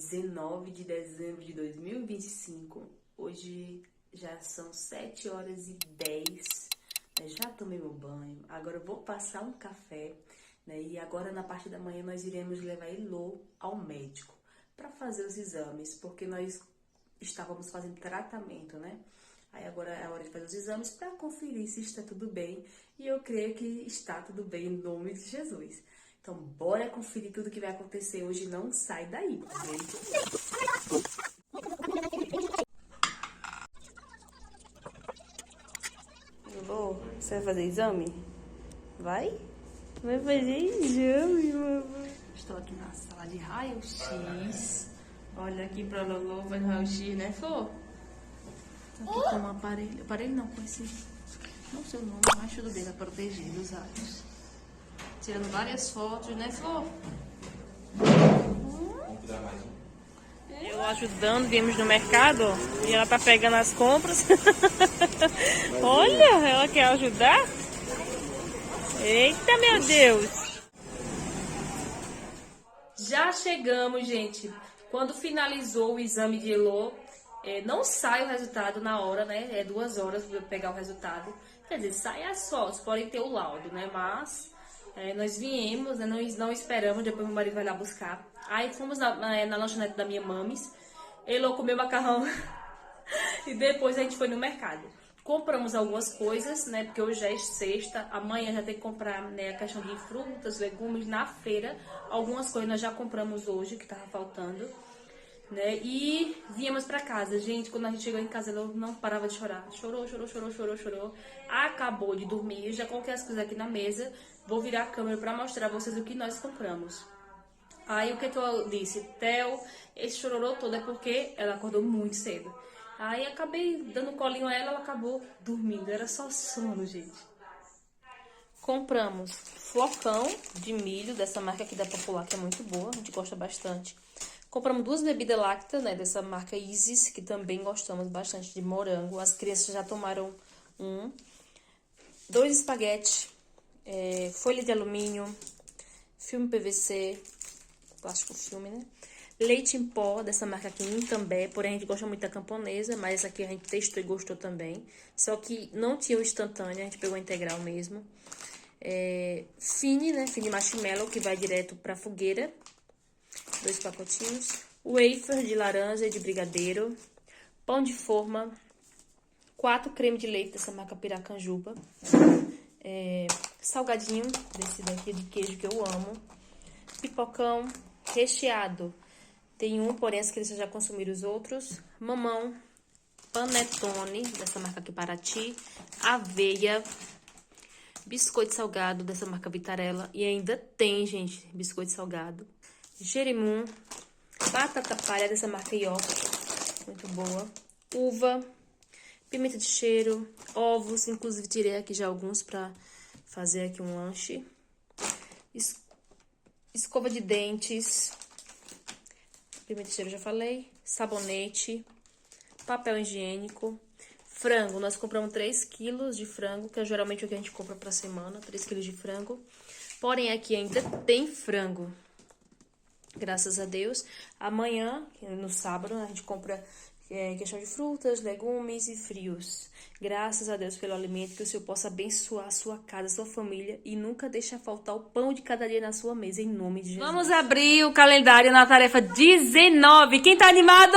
19 de dezembro de 2025. Hoje já são 7 horas e 10. Já tomei meu banho. Agora eu vou passar um café. E agora na parte da manhã nós iremos levar Elô ao médico para fazer os exames, porque nós estávamos fazendo tratamento, né? Aí agora é a hora de fazer os exames para conferir se está tudo bem. E eu creio que está tudo bem em nome de Jesus. Então, bora conferir tudo que vai acontecer hoje. Não sai daí, gente. Elô, você vai fazer exame? Vai? Vai fazer exame, mamãe. Estou aqui na sala de raio-x. Olha aqui pra Lolo, faz raio-x, né, Flor? Tô aqui com um aparelho. Aparelho não, com esse... Não sei o nome, mas tudo bem, tá protegido os raios. Tirando várias fotos, né, Flor? Vamos tirar mais um. Eu ajudando, viemos no mercado, ó, e ela tá pegando as compras. Olha, ela quer ajudar? Eita, meu Deus! Já chegamos, gente. Quando finalizou o exame de Elô, não sai o resultado na hora, né? É 2 horas para eu pegar o resultado. Quer dizer, sai as fotos, podem ter o laudo, né? Mas nós viemos, né? Não esperamos, depois meu marido vai lá buscar. Aí fomos na lanchonete da minha mamis. Elô comeu macarrão e depois a gente foi no mercado. Compramos algumas coisas, né? Porque hoje já é sexta, amanhã já tem que comprar, né, a questão de frutas, legumes na feira. Algumas coisas nós já compramos hoje, que tava faltando, né? E viemos pra casa. Gente, quando a gente chegou em casa, ela não parava de chorar. Chorou, chorou, chorou, chorou, chorou. Acabou de dormir. Eu já coloquei as coisas aqui na mesa. Vou virar a câmera pra mostrar a vocês o que nós compramos. Aí o que eu disse? Theo, esse chororô todo é porque ela acordou muito cedo. Aí acabei dando colinho a ela, ela acabou dormindo. Era só sono, gente. Compramos flocão de milho dessa marca aqui da Popular, que é muito boa, a gente gosta bastante. Compramos 2 bebidas lácteas, né, dessa marca Isis, que também gostamos bastante, de morango. As crianças já tomaram 2 espaguetes, folha de alumínio, filme PVC, plástico filme, né? Leite em pó, dessa marca aqui, Intambé, porém a gente gosta muito da camponesa, mas essa aqui a gente testou e gostou também. Só que não tinha o instantâneo, a gente pegou a integral mesmo. Fine, né? Fine marshmallow, que vai direto pra fogueira. 2 pacotinhos. Wafer de laranja e de brigadeiro. Pão de forma. 4 creme de leite dessa marca Piracanjuba. Salgadinho desse daqui de queijo que eu amo. Pipocão recheado. Tem um, porém as crianças já consumiram os outros. Mamão. Panetone, dessa marca aqui Paraty. Aveia. Biscoito salgado dessa marca Vitarella. E ainda tem, gente, biscoito salgado. Jerimum. Batata palha dessa marca York. Muito boa. Uva. Pimenta de cheiro. Ovos. Inclusive tirei aqui já alguns pra fazer aqui um lanche. Escova de dentes. Pimenta de cheiro já falei. Sabonete. Papel higiênico. Frango, nós compramos 3 quilos de frango, que é geralmente o que a gente compra pra semana, 3 quilos de frango. Porém, aqui ainda tem frango, graças a Deus. Amanhã, no sábado, a gente compra questão de frutas, legumes e frios. Graças a Deus pelo alimento, que o Senhor possa abençoar a sua casa, a sua família e nunca deixar faltar o pão de cada dia na sua mesa, em nome de Jesus. Vamos abrir o calendário na tarefa 19. Quem tá animado?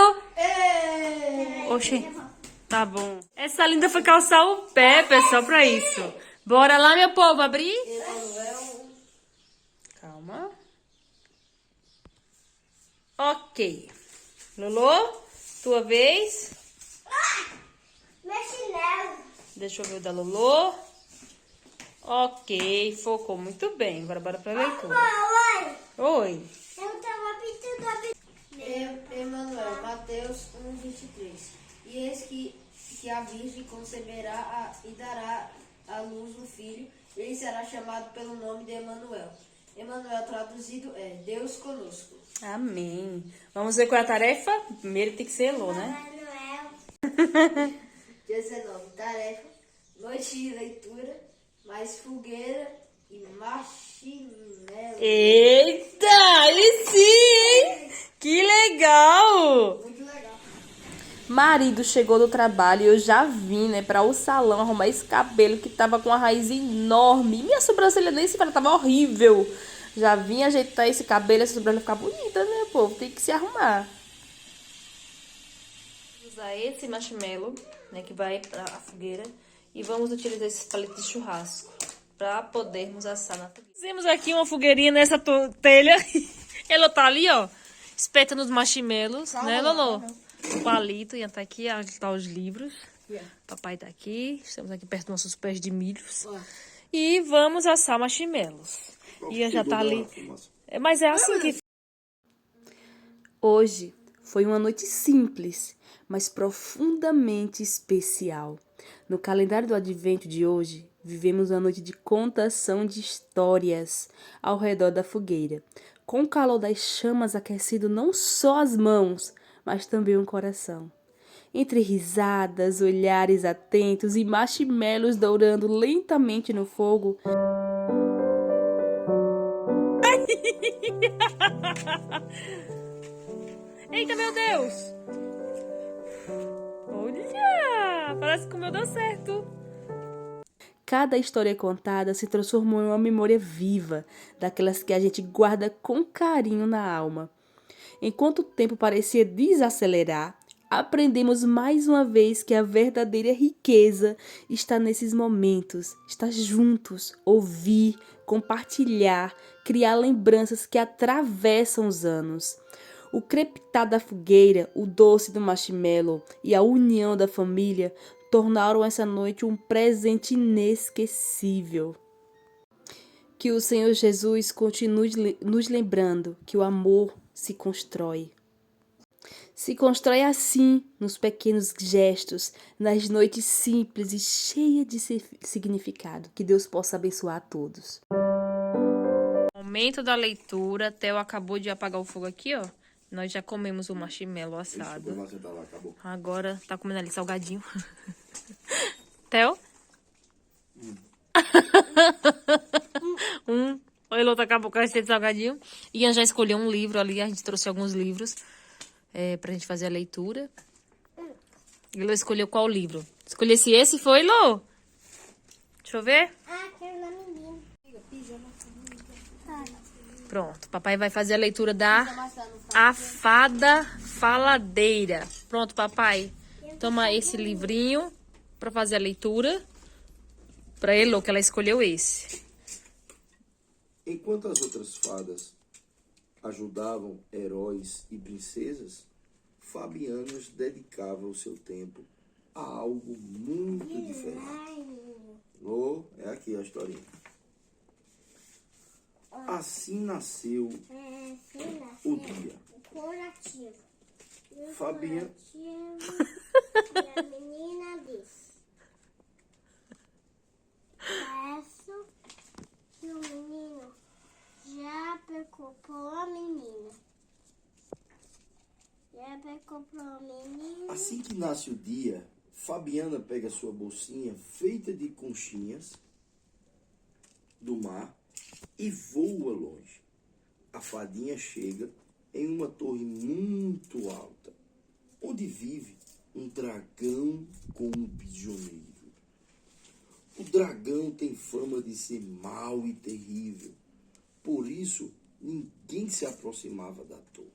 Oxê. Tá bom. Essa linda foi calçar o pé, pessoal, pra isso. Bora lá, meu povo, abrir? Calma. Ok. Lolo, tua vez. Meu chinelo. Deixa eu ver o da Lolo. Ok, focou muito bem. Agora bora pra leitura. Oi. Oi. Eu tava pedindo. Emanuel, Mateus 1:23. E eis que a Virgem conceberá e dará à luz um filho, ele será chamado pelo nome de Emanuel. Emanuel traduzido é Deus conosco. Amém. Vamos ver qual é a tarefa? Primeiro tem que ser Elô, né? Manuel. 19. Tarefa: noite de leitura, mais fogueira e marshmallow. Eita, aí sim, hein? Que legal! Muito legal. Marido chegou do trabalho e eu já vim, né, para o salão arrumar esse cabelo que tava com uma raiz enorme. Minha sobrancelha nem se fala, tava horrível. Já vim ajeitar esse cabelo, essa sobrancelha ficar bonita, né, povo? Tem que se arrumar. Vou usar esse marshmallow, né, que vai para a fogueira. E vamos utilizar esses palitos de churrasco para podermos assar na fogueira. Fizemos aqui uma fogueirinha nessa telha. Ela tá ali, ó, espeta nos marshmallows, né, Lolo? O palito, Ian tá aqui, tá os livros. Papai tá aqui, estamos aqui perto dos nossos pés de milhos. E vamos assar marshmallows. Ian já tá ali. Mas é assim que... Hoje foi uma noite simples, mas profundamente especial. No calendário do Advento de hoje, vivemos uma noite de contação de histórias ao redor da fogueira, com o calor das chamas aquecendo não só as mãos, mas também o coração. Entre risadas, olhares atentos e marshmallows dourando lentamente no fogo. Eita, meu Deus! Olha! Parece que o meu deu certo. Cada história contada se transformou em uma memória viva, daquelas que a gente guarda com carinho na alma. Enquanto o tempo parecia desacelerar, aprendemos mais uma vez que a verdadeira riqueza está nesses momentos, estar juntos, ouvir, compartilhar, criar lembranças que atravessam os anos. O crepitar da fogueira, o doce do marshmallow e a união da família tornaram essa noite um presente inesquecível. Que o Senhor Jesus continue nos lembrando que o amor se constrói. Se constrói assim, nos pequenos gestos, nas noites simples e cheias de significado. Que Deus possa abençoar a todos. Momento da leitura. Theo acabou de apagar o fogo aqui, ó. Nós já comemos o marshmallow assado. Agora tá comendo ali salgadinho. Theo? O Elô acabou com esse salgadinho. Ian já escolheu um livro ali. A gente trouxe alguns livros pra gente fazer a leitura. Elô escolheu qual livro? Escolhesse esse, foi, Elô? Deixa eu ver. Quero na menina. Pronto, papai vai fazer a leitura da A Fada Faladeira. Pronto, papai. Toma esse livrinho pra fazer a leitura. Pra Elô, que ela escolheu esse. Enquanto as outras fadas ajudavam heróis e princesas, Fabianas dedicava o seu tempo a algo muito diferente. É aqui a historinha. Assim nasceu o dia. Fabiana. E a menina disse: peço que o menino já preocupou a menina. Assim que nasce o dia, Fabiana pega sua bolsinha feita de conchinhas do mar e voa longe. A fadinha chega em uma torre muito alta, onde vive um dragão com um prisioneiro. O dragão tem fama de ser mau e terrível, por isso ninguém se aproximava da torre.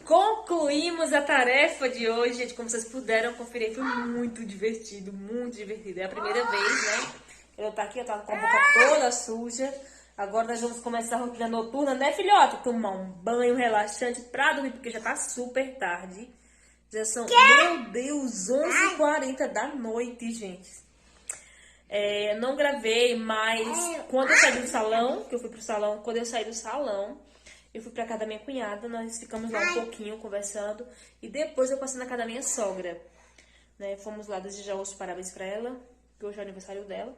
Concluímos a tarefa de hoje, gente. Como vocês puderam conferir, foi muito divertido, muito divertido. É a primeira vez, né? Eu tô aqui, eu tava com a boca toda suja. Agora nós vamos começar a rotina noturna, né, filhote? Tomar um banho relaxante pra dormir, porque já tá super tarde. Já são, meu Deus, 11h40 da noite, gente. Não gravei, mas quando eu saí do salão, que eu fui pro salão, quando eu saí do salão, eu fui pra casa da minha cunhada, nós ficamos lá um pouquinho conversando. E depois eu passei na casa da minha sogra, né? Fomos lá desejar os parabéns pra ela, que hoje é o aniversário dela.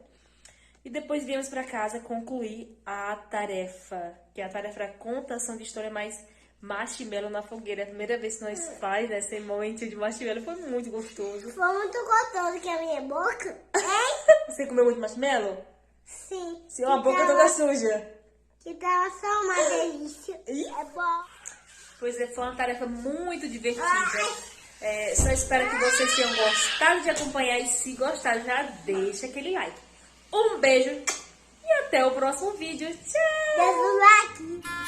E depois viemos pra casa concluir a tarefa, que é a tarefa da contação de história mais marshmallow na fogueira. É a primeira vez que nós faz, né, esse momento de marshmallow. Foi muito gostoso. Foi muito gostoso que a minha boca. Você comeu muito marshmallow? Sim. Sim, a boca toda suja. Que tava só uma delícia. É bom. Pois é, foi uma tarefa muito divertida. Só espero que vocês tenham gostado de acompanhar e se gostar, já deixa aquele like. Um beijo e até o próximo vídeo. Tchau! Deixa o like.